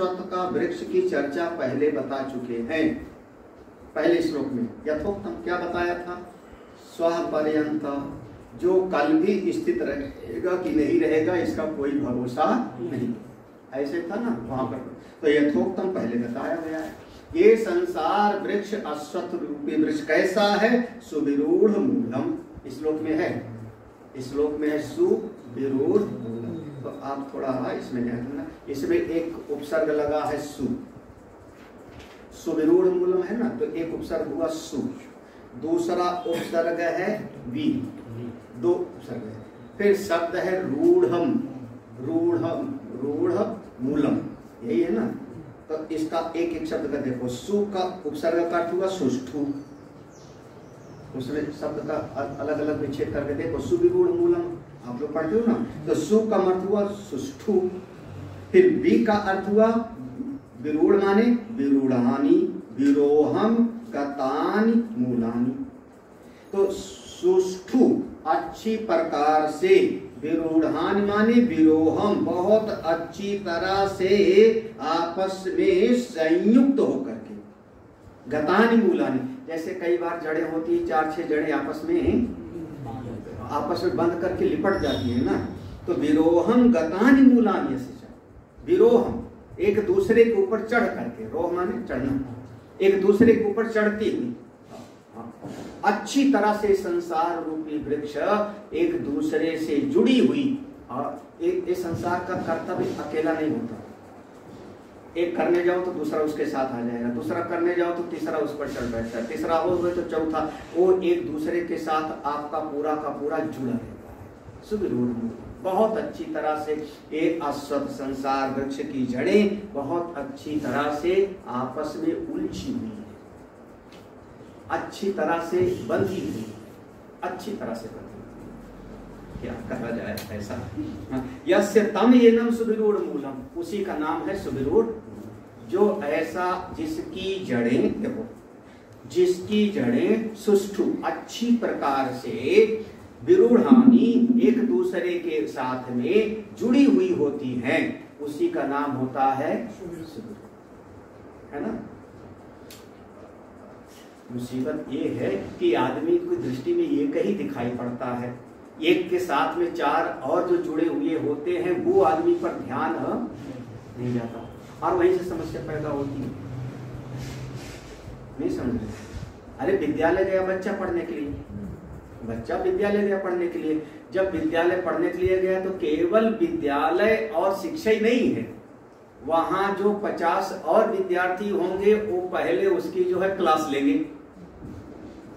का वृक्ष की चर्चा पहले बता चुके हैं। पहले श्लोक में यथोक्तम क्या बताया था? स्व पर्यंत, जो कल भी स्थित रहेगा कि नहीं रहेगा इसका कोई भरोसा नहीं, ऐसे था ना वहां पर। तो यथोक्तम पहले बताया गया है। ये संसार वृक्ष अश्वत्थ रूपी वृक्ष कैसा है? सुविरूढ़ मूलम, श्लोक में है, श्लोक में है सुविरूढ़ मूलम। तो आप थोड़ा इसमें ध्यान देना, इसमें एक उपसर्ग लगा है सु, सुविरूढ़ मूलम है ना, तो एक उपसर्ग हुआ सु, दूसरा उपसर्ग है वी, दो उपसर्ग है, फिर शब्द है रूढ़म, रूढ़म, रूढ़ मूलम, यही है ना। तो इसका एक एक शब्द का देखो, सु का उपसर्ग का अर्थ हुआ सुष्ठु, उसमें शब्द का अलग अलग विच्छेद करके देखो, सुविरूढ़ मूलम आप लोग पढ़ते हो ना, तो सु का अर्थ हुआ सुष्ठु, फिर वी का अर्थ हुआ विरूढ़ माने विरूढ़ानी, विरोहम गतानि मूलानि। तो सुष्ठु अच्छी प्रकार से, विरूढ़ानि माने विरोहम बहुत अच्छी तरह से आपस में संयुक्त होकर के, गतानि मूलानि जैसे कई बार जड़ें होती है, 4-6 जड़ें आपस में बंद करके लिपट जाती है ना, तो विरोहम गतानि मूलानि, विरोहम एक दूसरे के ऊपर चढ़ करके, रोह माने चढ़ना, एक दूसरे के ऊपर चढ़ती हुई अच्छी तरह से संसार रूपी वृक्ष एक दूसरे से जुड़ी हुई। और एक संसार का कर्तव्य अकेला नहीं होता, एक करने जाओ तो दूसरा उसके साथ आ जाएगा, दूसरा करने जाओ तो तीसरा उस पर चढ़ बैठता है, तीसरा हो गए तो चौथा, वो एक दूसरे के साथ आपका पूरा का पूरा जुड़ा रहता है। सुविरूढ़ बहुत अच्छी तरह से एक अश्वत्थ संसार वृक्ष की जड़ें बहुत अच्छी तरह से आपस में उलझी हुई है, अच्छी तरह से बंधी हुई, अच्छी तरह से बंधी हुई, क्या कहा जाए ऐसा। यस्य तम येनम सुविरूढ़ मूलम, उसी का नाम है सुविरूढ़, जो ऐसा जिसकी जड़ें, देखो जिसकी जड़ें सुष्ठु अच्छी प्रकार से, विरूढ़ानी एक दूसरे के साथ में जुड़ी हुई होती हैं, उसी का नाम होता है सुविरूढ़, है ना। मुसीबत ये है कि आदमी की दृष्टि में एक ही दिखाई पड़ता है, एक के साथ में 4 और जो जुड़े हुए होते हैं वो आदमी पर ध्यान नहीं जाता, और वहीं से समस्या पैदा होती है। नहीं समझ रहे? अरे विद्यालय गया बच्चा पढ़ने के लिए, बच्चा विद्यालय गया पढ़ने के लिए, जब विद्यालय पढ़ने के लिए गया तो केवल विद्यालय और शिक्षा ही नहीं है, वहां जो 50 और विद्यार्थी होंगे वो पहले उसकी जो है क्लास लेंगे,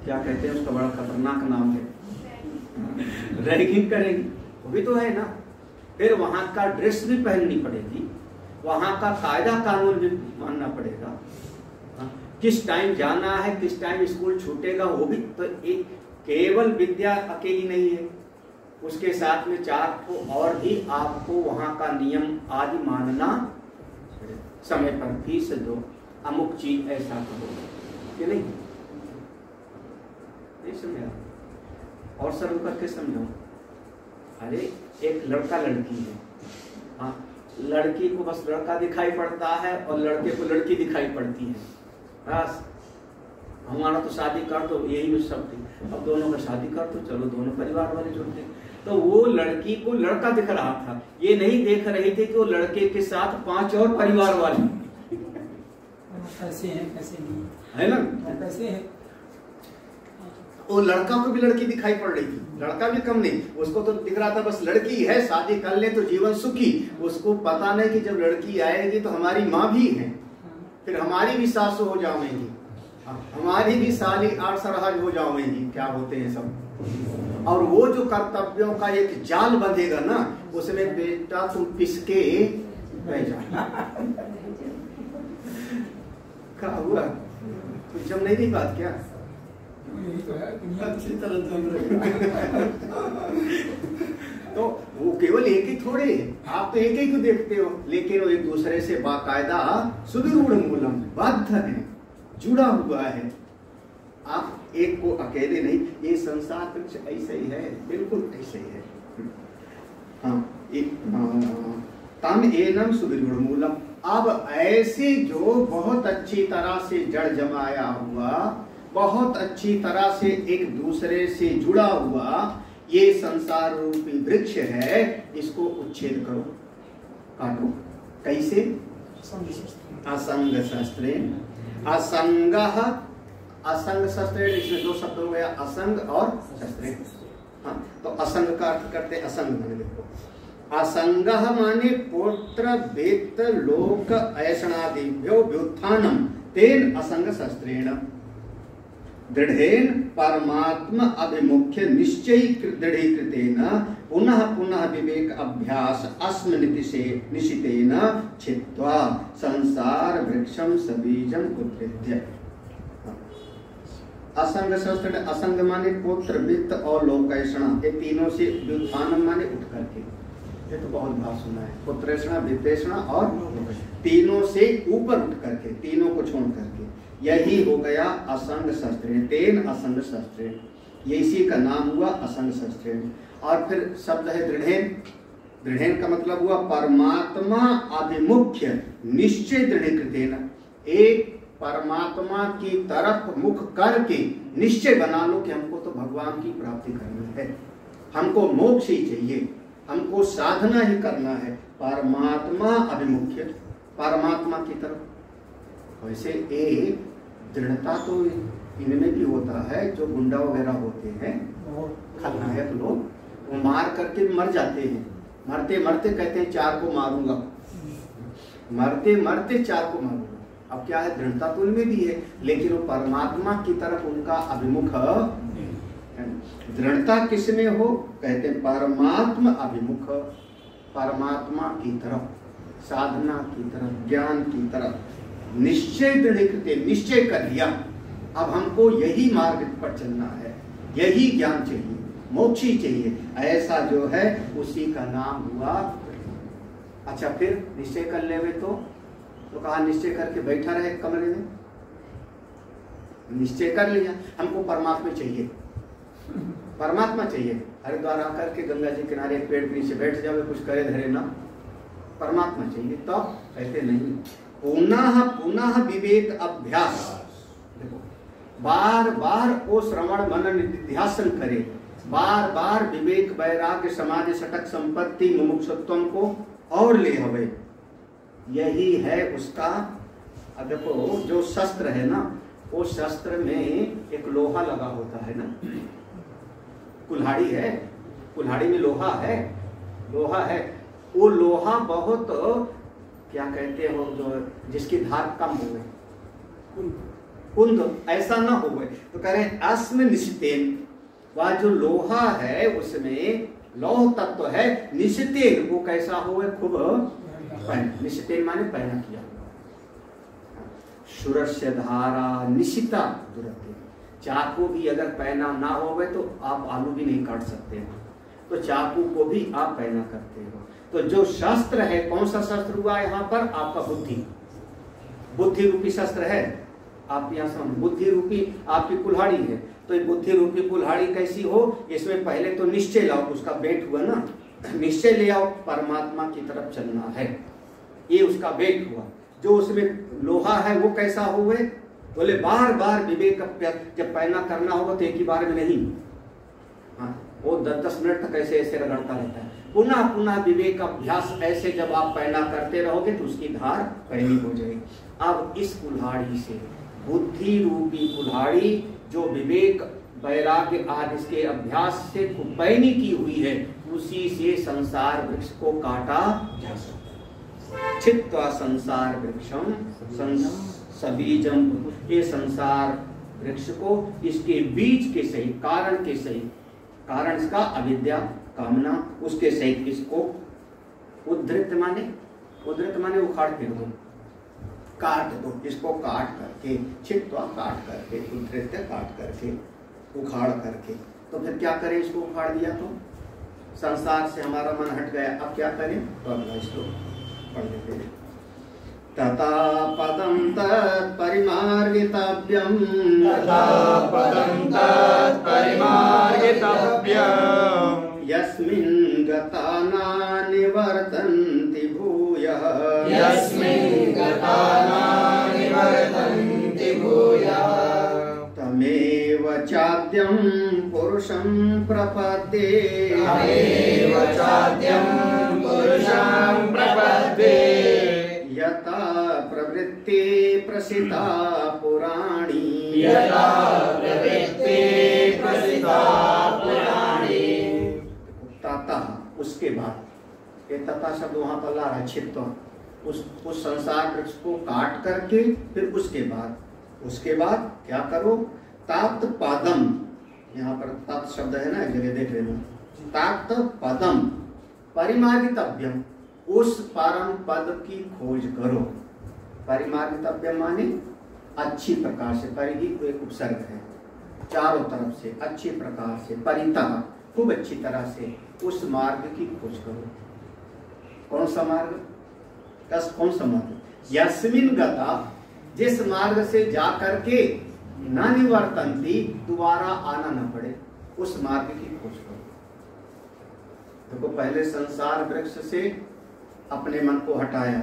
क्या कहते हैं उसका बड़ा खतरनाक नाम है, रैगिंग करेंगे, वो भी तो है ना। फिर वहां का ड्रेस भी पहननी पड़ेगी, वहां का कायदा कानून भी मानना पड़ेगा, किस टाइम जाना है, किस टाइम स्कूल छूटेगा, वो भी तो एक केवल विद्या अकेली नहीं है, उसके साथ में 4 को और भी आपको वहां का नियम आदि मानना, समय पर फीस दो, अमुक चीज ऐसा करो, कि नहीं समझा? और सरल करके समझो। अरे एक लड़का लड़की है, हाँ, लड़की को बस लड़का दिखाई पड़ता है और लड़के को लड़की दिखाई पड़ती है, बस हमारा तो शादी कर दो, यही सब थी, अब दोनों का शादी कर दो, चलो दोनों परिवार वाले जुड़ते। तो वो लड़की को लड़का दिख रहा था, ये नहीं देख रही थी कि वो लड़के के साथ 5 और परिवार वाले कैसे हैं कैसे नहीं है ना, कैसे है। वो लड़का को भी लड़की दिखाई पड़ रही थी, लड़का भी कम नहीं, उसको तो दिख रहा था बस लड़की है, शादी कर ले तो जीवन सुखी। उसको पता नहीं कि जब लड़की आएगी तो हमारी माँ भी है, फिर हमारी भी सासू हो जाएंगी, हमारी भी साली 8 सरहज हो जाएंगी, क्या होते हैं सब। और वो जो कर्तव्यों का एक जाल बंधेगा ना, उसमें बेटा तुम पिसके रह जाओ। क्या हुआ, कुछ जम नहीं बात क्या? अच्छी तरह जम रही। तो वो केवल एक ही थोड़े, आप तो एक ही को देखते हो, लेकिन वो एक दूसरे से बाकायदा सुविरूढ़ मूलम बद्ध है, जुड़ा हुआ है। आप एक को अकेले नहीं, ये संसार कुछ ऐसे ही है, बिल्कुल ऐसे ही है। हाँ, तम एनम सुविरूढ़ मूलम, अब ऐसे जो बहुत अच्छी तरह से जड़ जमाया हुआ, बहुत अच्छी तरह से एक दूसरे से जुड़ा हुआ ये संसार रूपी वृक्ष है, इसको उच्छेद करो, काटो। कैसे? असंग शस्त्रेण। असंग, असंग शस्त्रेण, इसमें दो शब्द हो गया, असंग और शस्त्रेण। हाँ, तो असंग का अर्थ करते असंग माने, देखो असंग माने पुत्र वेत्त लोक ऐषणादिभ्यो व्युत्थानम तेन असंग शस्त्रेण दृढ़ेन परमात्म अभिमुख्य निश्चय दृढ़ीकृतेन पुनः पुनः विवेक अभ्यास अस्मनितिशे निशितेन छित्त्वा संसार वृक्षम सबीजम उद्धृत्य। असंग शस्त्र, असंग माने पुत्र वित्त और लोकैषणा, ये तीनों से व्युत्थानम माने उठ करके, ये तो बहुत बात सुना है, पुत्रेषणा वित्तेषणा और तीनों से ऊपर उठ करके, तीनों को छोड़ करके, यही हो गया असंग शस्त्रेण। तेन असंग शस्त्रेण, ये इसी का नाम हुआ असंग शस्त्रेण। और फिर शब्द है दृढ़ेन। दृढ़ेन का मतलब हुआ परमात्मा अभिमुख्य निश्चय दृढ़ीकृतेन, एक परमात्मा की तरफ मुख करके निश्चय बना लो कि हमको तो भगवान की प्राप्ति करनी है, हमको मोक्ष ही चाहिए, हमको साधना ही करना है, परमात्मा अभिमुख्य, परमात्मा की तरफ। वैसे एक दृढ़ता तो इनमें भी होता है, जो गुंडा वगैरह होते हैं, खलनायक लोग, वो मार करके मर जाते हैं, मरते मरते कहते हैं 4 को मारूंगा, मरते मरते 4 को मारूंगा। अब क्या है, दृढ़ता तो उनमें भी है, लेकिन वो परमात्मा की तरफ उनका अभिमुख। दृढ़ता किसमें हो, कहते हैं परमात्मा अभिमुख, परमात्मा की तरफ, साधना की तरफ, ज्ञान की तरफ, निश्चय दृढ़ीकृत, निश्चय कर लिया अब हमको यही मार्ग पर चलना है, यही ज्ञान चाहिए, मोक्ष ही चाहिए, ऐसा जो है उसी का नाम हुआ। अच्छा, फिर निश्चय कर लेवे तो कहा निश्चय करके बैठा रहे कमरे में, निश्चय कर लिया हमको परमात्मा चाहिए, परमात्मा चाहिए, हरिद्वार आकर के गंगा जी किनारे पेड़ के नीचे बैठ जाओ, कुछ करे धरे ना, परमात्मा चाहिए। तो कहते नहीं, पुनः पुनः विवेक अभ्यास, देखो बार बार वो श्रवण मनन निधिध्यासन करे, बार बार विवेक वैराग्य समाधि सटक संपत्ति मुमुक्षुत्व को और ले हवे, यही है उसका। अब देखो जो शस्त्र है ना, वो शस्त्र में एक लोहा लगा होता है ना, कुल्हाड़ी है, कुल्हाड़ी में लोहा है, लोहा है, वो लोहा बहुत क्या कहते हो, जो जिसकी धार कम हो गई, कुंद ऐसा ना हो गए, तो कह रहे हैं अस्म निशितेन, वह जो लोहा है उसमें लौह तत्व है, निशितेन वो कैसा हो गए, खूब निशितेन माने पहना किया हुआ। शुरस्य धारा निशिता दुरते, चाकू भी अगर पहना ना हो गए तो आप आलू भी नहीं काट सकते हैं, तो चाकू को भी आप पहना करते हो। तो जो शस्त्र है, कौन सा शस्त्र हुआ यहाँ पर, आपका बुद्धि, बुद्धि रूपी शस्त्र है। आप यहाँ समझ, बुद्धि रूपी आपकी कुल्हाड़ी है, तो ये बुद्धि रूपी कुल्हाड़ी कैसी हो, इसमें पहले तो निश्चय लाओ, उसका बेट हुआ ना, निश्चय ले आओ, परमात्मा की तरफ चलना है, ये उसका बेट हुआ। जो उसमें लोहा है वो कैसा हो गए, बोले बार बार विवेक जब पहना करना होगा तो एक ही बार में नहीं, हाँ वो 10-10 मिनट तक ऐसे ऐसे रगड़ता रहता है, पुनः पुनः विवेक अभ्यास, ऐसे जब आप पहना करते रहोगे तो उसकी धार पहनी हो जाएगी। अब इस कुल्हाड़ी से, बुद्धि रूपी कुल्हाड़ी जो विवेक वैराग्य आदि के अभ्यास से पैनी की हुई है, उसी से संसार वृक्ष को काटा जा सकता है। छित्त्वा संसार वृक्षम सबीजम, ये संसार वृक्ष को इसके बीज के सही, कारण के सही, कारण इसका अविद्या कामना, उसके सहित इसको उद्धृत माने, उद्धृत माने उखाड़ के दो, काट दो, इसको काट करके, छित्त्वा काट करके, उद्धृत काट करके, उखाड़ करके। तो फिर क्या करें, इसको उखाड़ दिया तो संसार से हमारा मन हट गया, अब क्या करें, तो अगला श्लोक पढ़ लेते हैं। तथा पदं तत्परिमार्गितव्यं, तथा पदं तत्परिमार्गितव्यं, यस्मिन् गता न निवर्तन्ति भूयः, यस्मिन् गता न निवर्तन्ति भूयः तमेव चाद्यं पुरुषं प्रपद्ये तमेव चाद्यं पुरुषं प्रपद्ये यथा प्रवृत्ति प्रसिता पुराणी यथा प्रवृत्ति प्रसिता पुराणी। तथा उसके बाद, ये तथा शब्द वहां पर ला रहा है छित्व, उस संसार वृक्ष को काट करके फिर उसके बाद क्या करो, तात पदम, यहाँ पर तात शब्द है ना, एक जगह देख लेना, तात पदम परिमार्गितव्यम, उस परम पद की खोज करो। परिमार्गितव्यम माने अच्छी प्रकार से, परिधि को एक उपसर्ग है, चारों तरफ से अच्छी प्रकार से, परितः खूब अच्छी तरह से उस मार्ग की खोज करो। कौन सा मार्ग? कौन सा मार्ग? यस्मिन गता, जिस मार्ग से जा करके न निवर्तन्ति, दोबारा आना न पड़े, उस मार्ग की खोज करो। देखो, पहले संसार वृक्ष से अपने मन को हटाया,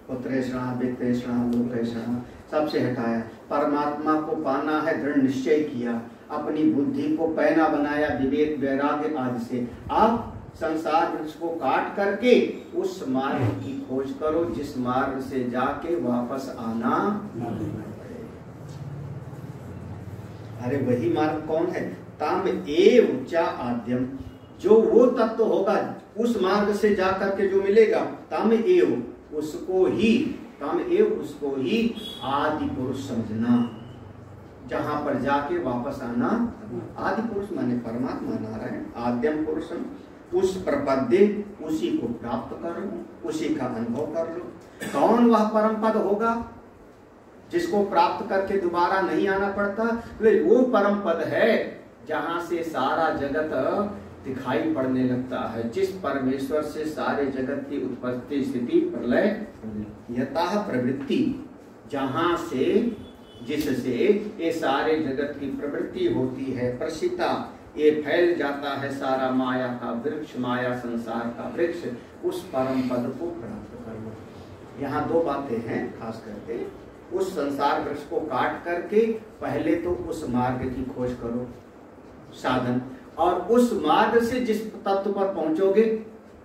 पुत्रेषणा, वित्तेषणा, लोकेषणा, सबसे हटाया, परमात्मा को पाना है दृढ़ निश्चय किया, अपनी बुद्धि को पैना बनाया विवेक वैराग्य आदि से। अब संसार वृक्ष को काट करके उस मार्ग की खोज करो, जिस मार्ग से जाके वापस आना नहीं पड़े। अरे वही मार्ग कौन है? ताम एव च आद्यम, जो वो तत्व होगा उस मार्ग से जा करके जो मिलेगा, ताम एव, उसको ही, ताम एव, उसको ही आदि पुरुष समझना, जहां पर जाके वापस आना। आदि पुरुष माने परमात्मा नारायण, आद्यम पुरुषम, उस प्रपद्ये, उसी को प्राप्त कर लो, उसी का अनुभव कर लो। कौन वह परम पद होगा जिसको प्राप्त करके दोबारा नहीं आना पड़ता? वो परम पद है जहां से सारा जगत दिखाई पड़ने लगता है, जिस परमेश्वर से सारे जगत की उत्पत्ति स्थिति प्रलय, यतः प्रवृत्ति, जहां से, जिससे ये सारे जगत की प्रवृत्ति होती है, प्रसिता, ये फैल जाता है सारा माया का वृक्ष, माया संसार का वृक्ष, उस परम पद को प्राप्त कर लो। यहाँ दो बातें हैं खास करके, उस संसार वृक्ष को काट करके पहले तो उस मार्ग की खोज करो, साधन, और उस मार्ग से जिस तत्व पर पहुंचोगे,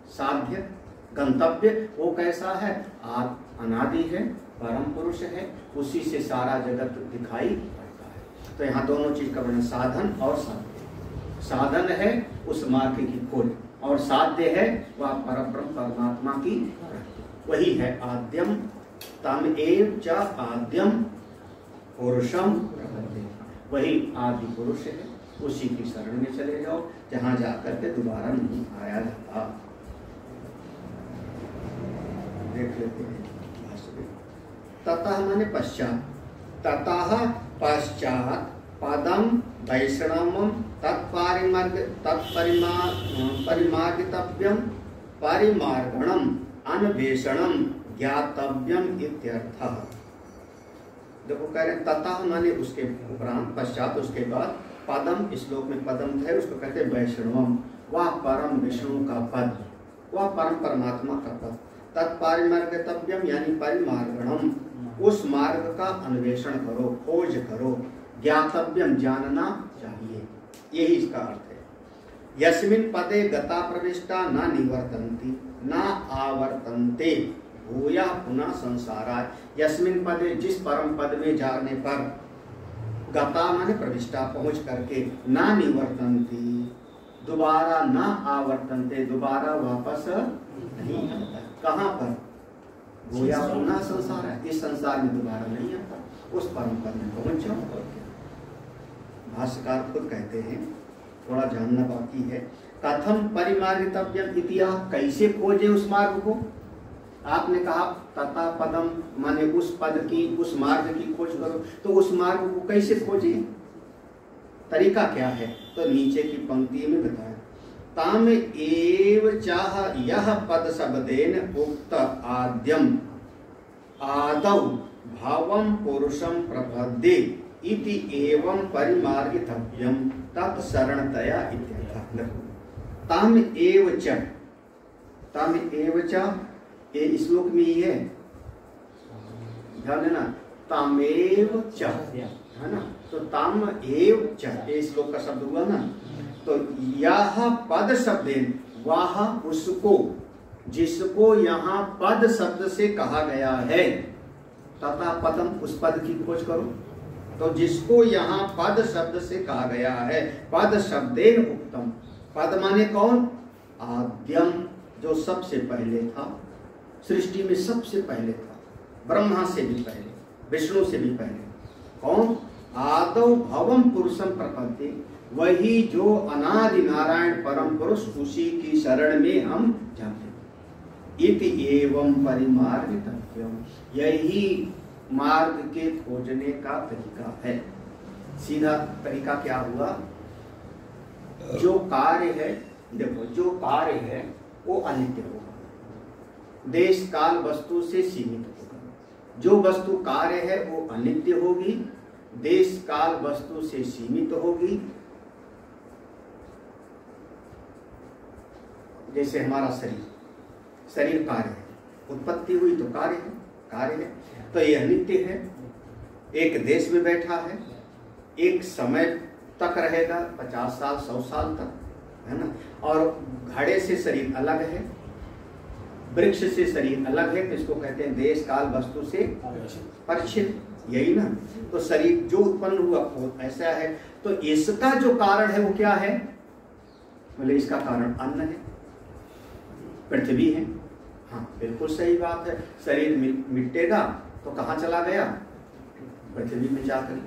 साध्य, गंतव्य, वो कैसा है? अनादि है, परम पुरुष है, उसी से सारा जगत दिखाई पड़ता है। तो यहाँ दोनों चीज का वर्णन, साधन और साध्य। साधन है उस मार्ग की खोज, और साध्य है वह परब्रह्म परमात्मा की प्राप्ति। वही है आद्यम, तम एव च आद्यम पुरुषम प्रपद्ये, वही आदि पुरुष है, उसी की शरण में चले जाओ, जहां जाकर के दोबारा नहीं आया जाता। देख लेते हैं। ततः माने पश्चात, ततः पश्चात पदम वैष्णवम तत्परिमार्गितव्यम परिमार्गणम अन्वेषणम ज्ञातव्यम इत्यर्थः। देखो कह रहे ततः माने उसके उपरांत, पश्चात उसके बाद, पदम, इस श्लोक में पदम है, उसको कहते हैं वैष्णवम, वह परम विष्णु का पद, वह परम परमात्मा का पद। तत्परिमार्गितव्यम यानी परिमार्गणम, उस मार्ग का अन्वेषण करो, खोज करो। ज्ञातव्यम, जानना चाहिए, यही इसका अर्थ है। यस्मिन् पदे गता प्रविष्टा न निवर्तन्ति न आवर्तन्ते भूया पुनः संसाराय। यस्मिन् पदे, जिस परम पद में जाने पर, गता माने प्रविष्टा, पहुंच करके, न निवर्तन्ति, दोबारा न आवर्तन्ते, दोबारा वापस नहीं आता। कहाँ पर? भूया पुनः संसार है, इस संसार में दोबारा नहीं आता, उस परम पद में पहुंच जाओ। भाष्यकार खुद कहते हैं, थोड़ा जानना बाकी है। कथम परिमार्गितव्यम इतिहा, कैसे खोजे उस मार्ग को? आपने कहा तथा पदम माने उस पद की, उस मार्ग की खोज करो, तो उस मार्ग को कैसे खोजे? तरीका क्या है? तो नीचे की पंक्ति में बताया, ताम एव चाह यह पद शब्देन उक्त आद्यम आदौ भावम पुरुषम प्रपद्ये इति एवं परिमार्गितव्यम तत्शरणतया इत्यर्थः। ताम एव च ये श्लोक में ही है, ध्यान देना, तामेव च, है ना, तो ताम एव च, ये श्लोक का शब्द हुआ ना। तो यह पद शब्देन, वाह उसको, जिसको यहाँ पद शब्द से कहा गया है, तथा पदम, उस पद की खोज करो। तो जिसको यहाँ पद शब्द से कहा गया है, पद शब्देन उत्तम, पद माने कौन? आद्यम, जो सबसे पहले था, सृष्टि में सबसे पहले था, ब्रह्मा से भी पहले, विष्णु से भी पहले। कौन? आदौ भवम पुरुषम प्रपत्ति, वही जो अनादि नारायण परम पुरुष, उसी की शरण में हम जाते हैं। इति एवं परिमार्गितव्यम, यही मार्ग के खोजने का तरीका है। सीधा तरीका क्या हुआ? जो कार्य है, देखो, जो कार्य है वो अनित्य होगा, देश काल वस्तु से सीमित होगा। जो वस्तु कार्य है वो अनित्य होगी, देश काल वस्तु से सीमित होगी। जैसे हमारा शरीर, शरीर कार्य है, उत्पत्ति हुई तो कार्य है, कार्य है, तो ये अनित्य है, एक देश में बैठा है, एक समय तक रहेगा, 50 साल 100 साल तक, है ना। और घड़े से शरीर अलग है, वृक्ष से शरीर अलग है, तो इसको कहते हैं देश काल वस्तु से परिचित, यही ना। तो शरीर जो उत्पन्न हुआ वो ऐसा है, तो इसका जो कारण है वो क्या है? बोले इसका कारण अन्न है, पृथ्वी है। हाँ, बिल्कुल सही बात है। शरीर मिटेगा तो कहाँ चला गया? पृथ्वी में जाकर।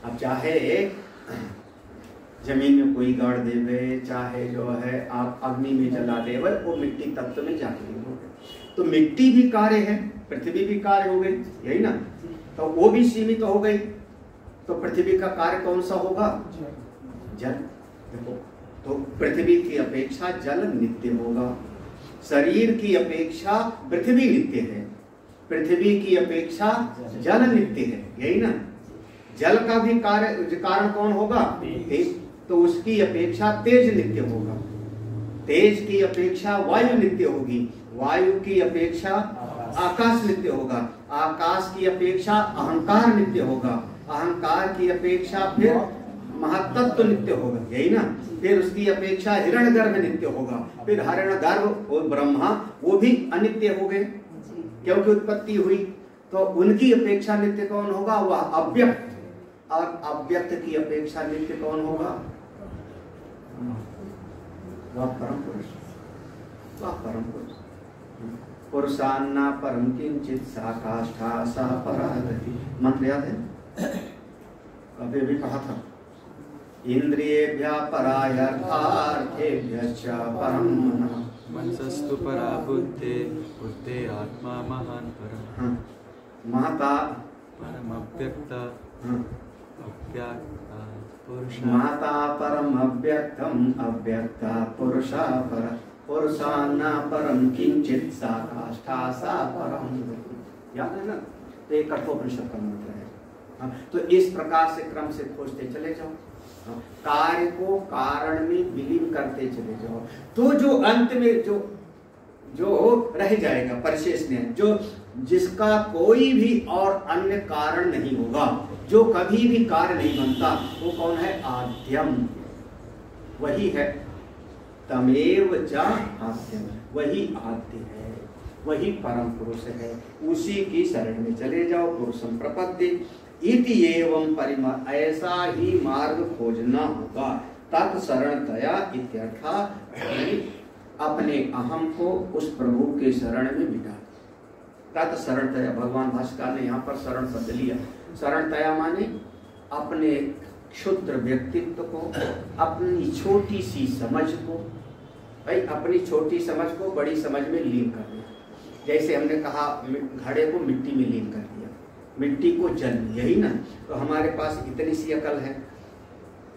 अब चाहे जमीन में कोई गाड़ देवे, चाहे जो है आप अग्नि में जला देवे, वो मिट्टी तत्व में जाके हो गए। तो मिट्टी भी कार्य है, पृथ्वी भी कार्य हो गई, यही ना। तो वो भी सीमित हो गई, तो पृथ्वी का कार्य कौन सा होगा? जल। देखो, तो पृथ्वी की अपेक्षा जल नित्य होगा, शरीर की अपेक्षा पृथ्वी नित्य है, पृथ्वी की अपेक्षा जल नित्य है, यही ना। जल का भी कार्य कारण कौन होगा? तेज। तो उसकी अपेक्षा तेज नित्य होगा, तेज की अपेक्षा वायु नित्य होगी, वायु की अपेक्षा आकाश नित्य होगा, आकाश की अपेक्षा अहंकार नित्य होगा, अहंकार की अपेक्षा फिर महत्त्व नित्य होगा, यही ना। फिर उसकी अपेक्षा हिरण्यगर्भ नित्य होगा, फिर हिरण्यगर्भ और ब्रह्मा वो भी अनित्य हो गए क्योंकि उत्पत्ति हुई। तो उनकी अपेक्षा नित्य कौन होगा? वह अव्यक्त। और अव्यक्त की अपेक्षा नित्य कौन होगा? वह परम पुरुष, वह परम पुरुष। पुरुषान्ना परम किंचित सा काष्ठा सा परागति, मंत्र याद है? कभी भी कहा था, इंद्रियेभ्यः परायर्थार्थेभ्यश्च परम मनः, मनसस्तु परा बुद्धे, बुद्धे आत्मा महान परम। महता परम अव्यक्ता, अव्यक्ता पुरुषा, महता परम अव्यक्तम अव्यक्ता पुरुषा पर, पुरुषान्ना परम किंचित सा काष्ठा सा परम। याद है ना? तो एक कठोपनिषद का मंत्र है। तो इस प्रकार से क्रम से खोजते चले जाओ, कार्य को कारण में विलीन करते चले जाओ, तो जो अंत में जो रह जाएगा परिशेष ने, जो जिसका कोई भी और अन्य कारण नहीं होगा, जो कभी भी कार्य नहीं बनता, वो कौन है? आद्यम, वही है। तमेव च आद्यम, वही आद्य है, वही परम पुरुष है, उसी की शरण में चले जाओ। पुरुषम प्रपद्ये इति एवं परिमा, ऐसा ही मार्ग खोजना होगा। तत्शरणतया इत्यर्था, अपने अहम को उस प्रभु के शरण में मिटा। तत्शरणतया, भगवान भास्कर ने यहाँ पर शरण शब्द लिया। शरणतया माने अपने क्षुद्र व्यक्तित्व को, अपनी छोटी सी समझ को, भाई अपनी छोटी समझ को बड़ी समझ में लीन कर दिया। जैसे हमने कहा घड़े को मिट्टी में लीन कर दिया, मिट्टी को जल, यही ना। तो हमारे पास इतनी सी अकल है,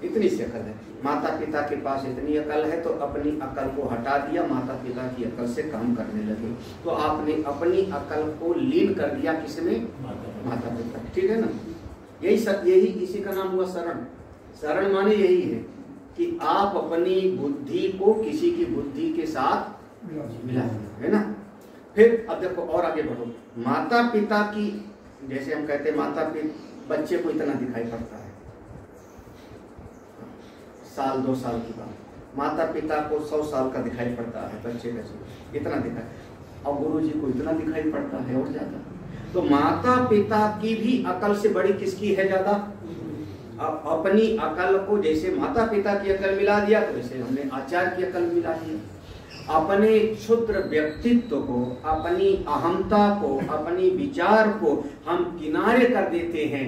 इतनी सी अकल है, माता पिता के पास इतनी अकल है, तो अपनी अकल को हटा दिया, माता पिता की अकल से काम करने लगे। तो आपने अपनी अकल को लीन कर दिया किसमें? माता पिता, ठीक है ना। यही सब, यही इसी का नाम हुआ शरण। शरण माने यही है कि आप अपनी बुद्धि को किसी की बुद्धि के साथ मिला, है ना। फिर अब देखो और आगे बढ़ो, माता पिता की, जैसे हम कहते हैं माता पिता, बच्चे को इतना दिखाई पड़ता है, साल 2 साल की बात, माता पिता को 100 साल का दिखाई पड़ता है बच्चे का जीवन, इतना दिखाई, और गुरु जी को इतना दिखाई पड़ता है और ज्यादा। तो माता पिता की भी अकल से बड़ी किसकी है ज्यादा? अपनी अकल को जैसे माता पिता की अकल मिला दिया, तो वैसे हमने आचार्य की अकल मिला दिया। अपने क्षुद्र व्यक्तित्व को, अपनी अहमता को, अपनी विचार को हम किनारे कर देते हैं,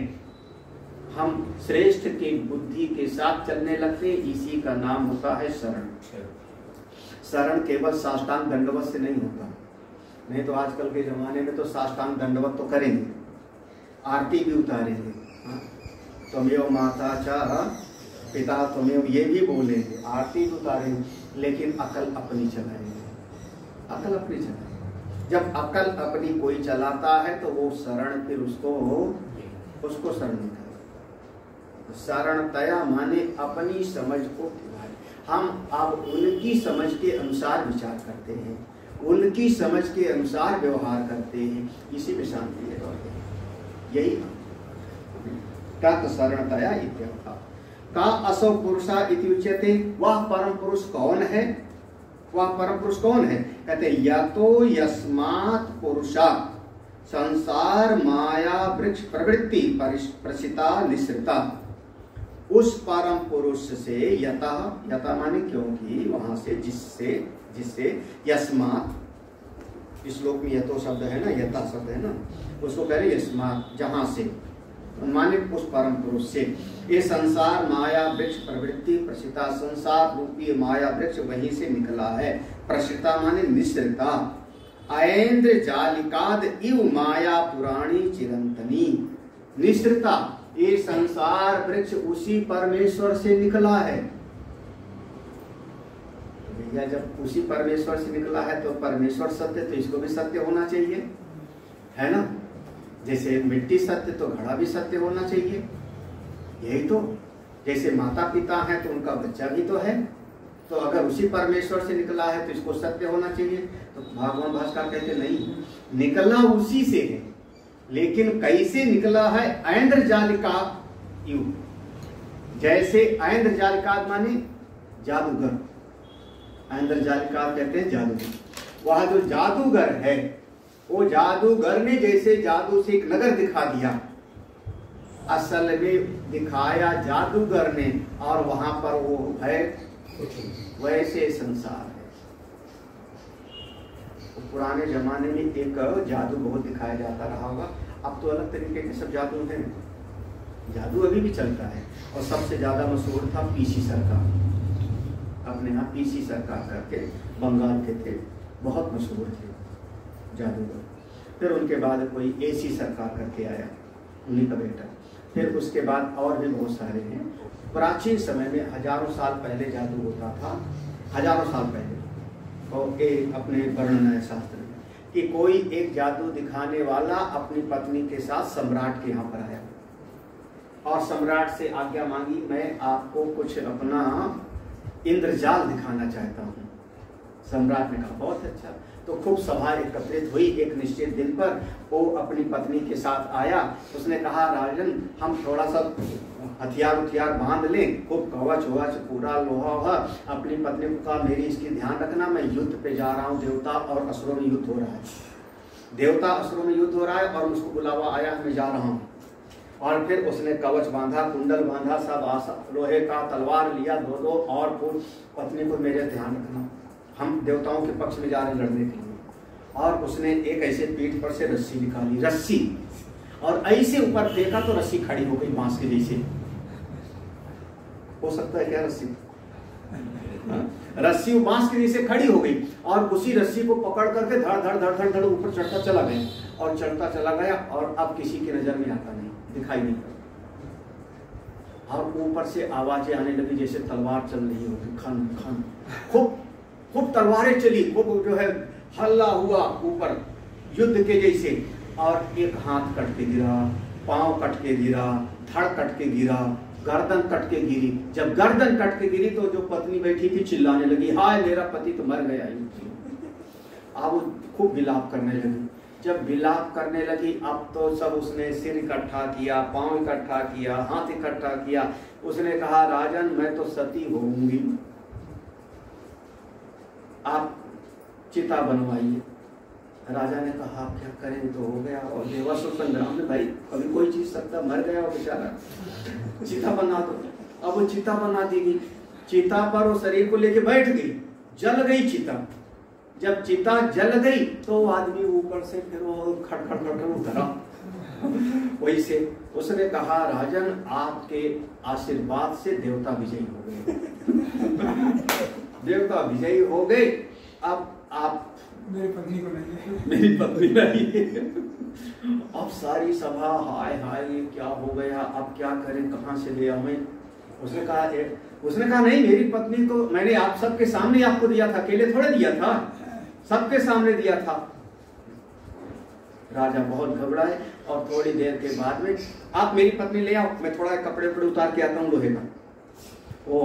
हम श्रेष्ठ की बुद्धि के साथ चलने लगते हैं। इसी का नाम होता है शरण। शरण केवल साष्टांग दंडवत से नहीं होता, नहीं तो आजकल के जमाने में तो साष्टांग दंडवत तो करेंगे, आरती भी उतारेंगे, त्वमेव माता च पिता त्वमेव, ये भी बोलेंगे, आरती भी उतारेंगे, लेकिन अकल अपनी चलाएंगे, अकल अपनी चलाएंगे। जब अकल अपनी कोई चलाता है तो वो शरण फिर उसको शरण नहीं करता। शरणतया माने अपनी समझ को दिलाए। हम अब उनकी समझ के अनुसार विचार करते हैं, उनकी समझ के अनुसार व्यवहार करते हैं, इसी में शांति है। यही तत् शरणतया इत्यर्थ। का असौ पुरुषा इति उच्यते, वह परम पुरुष कौन है? वह परम पुरुष कौन है? कहते यतो यस्मात् पुरुषा संसार माया वृक्ष प्रवृत्ति प्रसिता निसृता। उस परम पुरुष से यतः, यतः माने क्योंकि, वहां से जिससे यस्मात्, इस श्लोक में यतो शब्द है ना, यथा शब्द है ना, उसको कह रहे यस्मात्, जहां से माने उस परम पुरुष से ये संसार माया वृक्ष प्रवृत्ति प्रसिता, संसार रूपी माया वृक्ष वहीं से निकला है। प्रसिता माने निसृता। ऐन्द्र जालिकाद इव माया पुराणी चिरंतनी। निसृता, ये संसार वृक्ष उसी परमेश्वर से निकला है। भैया जब उसी परमेश्वर से निकला है तो परमेश्वर सत्य, तो इसको भी सत्य होना चाहिए, है ना। जैसे मिट्टी सत्य तो घड़ा भी सत्य होना चाहिए। यही तो, जैसे माता पिता हैं तो उनका बच्चा भी तो है, तो अगर उसी परमेश्वर से निकला है तो इसको सत्य होना चाहिए। तो भगवान भास्कर कहते नहीं, निकला उसी से है, लेकिन कैसे निकला है? ऐन्द्र जालिका यू, जैसे ऐन्द्र जालिका माने जादूगर, ऐन्द्र जालिका कहते हैं जादूगर। वह जो जादूगर है, वो जादूगर ने जैसे जादू से एक नगर दिखा दिया, असल में दिखाया जादूगर ने, और वहां पर वो है, वैसे संसार है। तो पुराने जमाने में एक जादू बहुत दिखाया जाता रहा होगा, अब तो अलग तरीके के सब जादू हैं। जादू अभी भी चलता है, और सबसे ज्यादा मशहूर था पीसी सरकार, अपने यहाँ पीसी सरकार करके बंगाल के थे, बहुत मशहूर थे जादूगर। फिर उनके बाद कोई एसी सरकार करके आया, उन्हीं का बेटा। फिर उसके बाद और भी बहुत सारे हैं। प्राचीन समय में हजारों साल पहले जादू होता था, हजारों साल पहले, और अपने वर्णन है शास्त्र में कि कोई एक जादू दिखाने वाला अपनी पत्नी के साथ सम्राट के यहाँ पर आया, और सम्राट से आज्ञा मांगी, मैं आपको कुछ अपना इंद्रजाल दिखाना चाहता हूँ। सम्राट ने कहा बहुत अच्छा। तो खूब सभा एकत्रित हुई। एक निश्चित दिन पर वो अपनी पत्नी के साथ आया, उसने कहा राजन हम थोड़ा सा हथियार बांध लें, खूब कवच वच पूरा लोहा वहा। अपनी पत्नी को कहा मेरी इसकी ध्यान रखना, मैं युद्ध पे जा रहा हूँ, देवता और असुरों में युद्ध हो रहा है, देवता असुरों में युद्ध हो रहा है, और मुझको बुलावा आया, मैं जा रहा हूँ। और फिर उसने कवच बांधा, कुंडल बांधा, सब लोहे का तलवार लिया दो, और पत्नी को मेरे ध्यान रखना, हम देवताओं के पक्ष में जा रहे लड़ने के लिए। और उसने एक ऐसे पीठ पर से रस्सी निकाली, रस्सी, और ऐसे ऊपर फेंका तो रस्सी खड़ी हो गई बांस के जैसे। हो सकता है क्या रस्सी? रस्सी बांस के जैसे खड़ी हो गई, और उसी रस्सी को पकड़ करके धड़ धड़ धड़ धड़ धड़ ऊपर चढ़ता चला गया, और चढ़ता चला गया, और अब किसी की नजर में आता नहीं, दिखाई नहीं पड़ता। और ऊपर से आवाजें आने लगी जैसे तलवार चल रही होगी, खन खन, खूब तलवारें चली, खूब जो है हल्ला हुआ ऊपर युद्ध के जैसे। और एक हाथ कट के गिरा, पांव कट के गिरा, धड़ कट के गिरा, गर्दन कट के गिरी। जब गर्दन कट के गिरी तो जो पत्नी बैठी थी चिल्लाने लगी, हाय मेरा पति तो मर गया। अब वो खूब विलाप करने लगी। जब विलाप करने लगी अब तो सब उसने सिर इकट्ठा किया, पांव इकट्ठा किया, हाथ इकट्ठा किया। उसने कहा राजन मैं तो सती होऊंगी, आप चिता बनवाइए। राजा ने कहा आप क्या करें, तो हो गया। और देवासुर संग्राम में भाई अभी कोई चीज सकता, मर गया वो बेचारा, चिता बना दो। अब वो चिता बना दी गई। चिता पर वो शरीर को लेके बैठ गई, जल गई चिता। जब चिता जल गई तो आदमी ऊपर से फिर वो खड़खड़ उतरा। वही से उसने कहा राजन आपके आशीर्वाद से देवता विजयी हो गए। देवता विजयी हो गए। अब आप मेरी पत्नी को लाइए, मेरी पत्नी लाइए। अब सारी सभा हाय हाय ये क्या हो गया, अब क्या करें, कहां से ले आवे। उसने कहा नहीं, मेरी पत्नी को मैंने आप सबके सामने आपको दिया था, अकेले थोड़े दिया था, सबके सामने दिया था। राजा बहुत घबराए और थोड़ी देर के बाद में आप मेरी पत्नी ले आओ, मैं थोड़ा कपड़े पर उतार के आता हूँ लोहे का। वो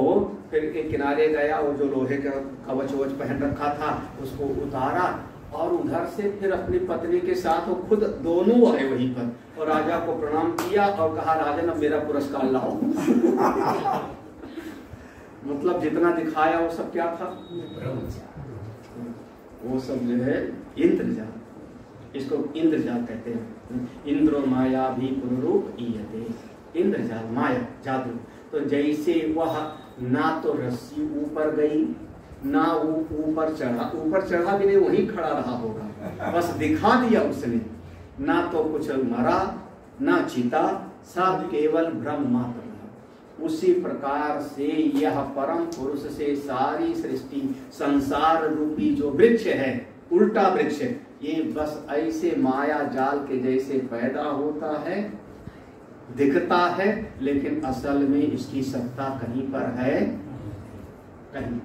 फिर एक किनारे गया, वो जो लोहे का कवच वच पहन रखा था उसको उतारा और उधर से फिर अपनी पत्नी के साथ वो खुद दोनों आए वहीं पर और राजा को प्रणाम किया और कहा राजन अब मेरा पुरस्कार लाओ। मतलब जितना दिखाया वो सब क्या था, वो सब जो है इंद्रजाल, इसको इंद्रजाल कहते हैं। इंद्रो माया भी पुनरूप ईयते, इंद्रजाल माया जादू। तो जैसे वह ना तो रस्सी ऊपर गई ना वो ऊपर चढ़ा भी नहीं, वहीं खड़ा रहा होगा, बस दिखा दिया उसने। ना तो कुछ मरा ना चिता, सब केवल ब्रह्म मात्र रहा। उसी प्रकार से यह परम पुरुष से सारी सृष्टि संसार रूपी जो वृक्ष है, उल्टा वृक्ष, ये बस ऐसे माया जाल के जैसे पैदा होता है, दिखता है, लेकिन असल में इसकी सत्ता कहीं पर है, कहीं।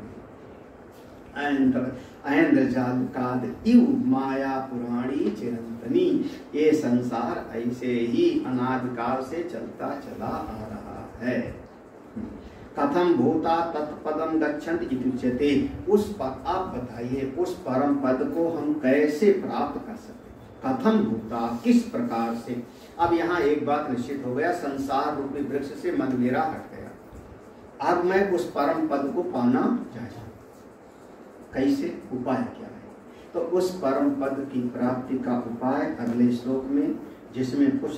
ऐन्द्रजाल काद इव माया पुराणी चिरंतनी, ये संसार ऐसे ही अनादिकाल से चलता चला आ रहा है। कथम भूता तत्पदम गच्छन्त इति उच्यते, उस पर आप बताइए उस परम पद को हम कैसे प्राप्त कर सकते, कथम भूता, किस प्रकार से। अब यहाँ एक बात निश्चित हो गया, संसार रूपी वृक्ष से मन मेरा हट गया। अब मैं उस परम पद को पाना चाहता हूँ, कैसे, उपाय क्या है। तो उस परम पद की प्राप्ति का उपाय अगले श्लोक में, जिसमें कुछ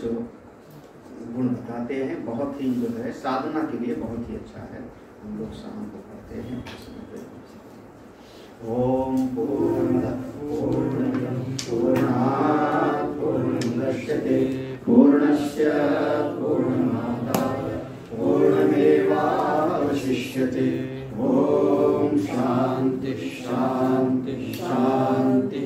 गुण बताते हैं, बहुत ही जो है साधना के लिए बहुत ही अच्छा है। हम लोग शाम को पढ़ते हैं। ओम पूर्णमदः पूर्णमिदं पूर्णात् पूर्णमुदच्यते पूर्णस्य पूर्णमादाय पूर्णमेवावशिष्यते। ओम शांति शांति शांति।